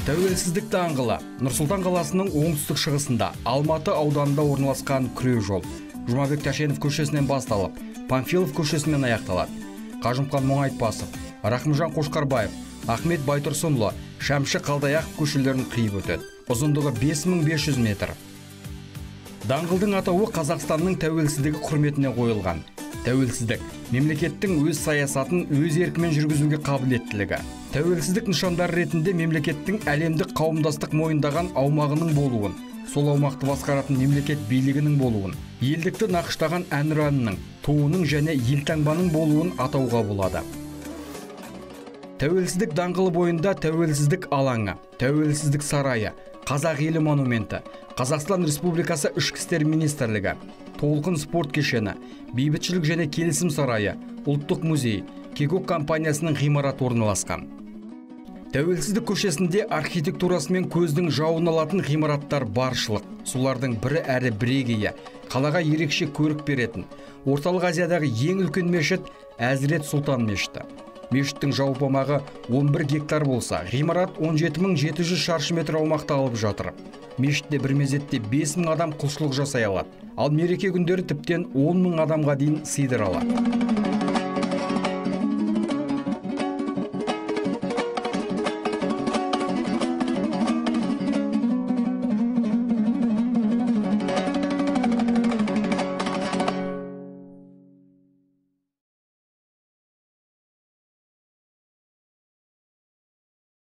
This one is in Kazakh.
Тәуелсіздік даңғылы Нұр-Сұлтан қаласының оңтүстік шығысында Алматы ауданында орналасқан күре жол. Жұмабек Тәшенов көшесінен басталып, Панфилов көшесімен аяқталады. Қажымқан Мұңайтпасов, Рахымжан Қошқарбаев, Ахмет Байтұрсынұлы, Шәмші Қалдаяқов көшелерін қиып өтеді. Ұзындығы 5500 метр. Даңғылдың атауы Қазақстанның тәуелсіздігі құрметіне қойылған. Тәуелсіздік мемлекеттің өз саясатын өз еркімен жүргізуге қабілеттілігі. Тәуелсіздік нышандары ретінде мемлекеттің әлемдік қауымдастық мойындаған аумағының болуын, сол аумақты басқаратын мемлекет билігінің болуын, елдікті нақыштаған әнұранының, туының және елтаңбаның болуын атауға болады. Тәуелсіздік даңғылы бойында Тәуелсіздік алаңы, Тәуелсіздік сарайы, Қазақ елі монументі, Қазақстан Республикасы Ішкі істер министрлігі, Толқын спорт кешені, Бейбітшілік және келісім сарайы, Ұлттық музей, Кегок компаниясының ғимараты орналасқан. Тәуелсіздік көшесінде архитектурасымен көздің жауын алатын ғимараттар баршылық. Солардың бірі әрі бірегейі, қалаға ерекше көрік беретін. Орталық Азиядағы ең үлкен мешіт Әзірет Сұлтан мешіті. Мешіттің жалпы аумағы 11 гектар болса, ғимарат 17700 шаршы метр аумақты алып жатыр. Мешітте бір мезетте 5000 адам құлшылық жасай алады. Ал мереке күндері тіптен 10 000 адамға дейін сыйдыра алады.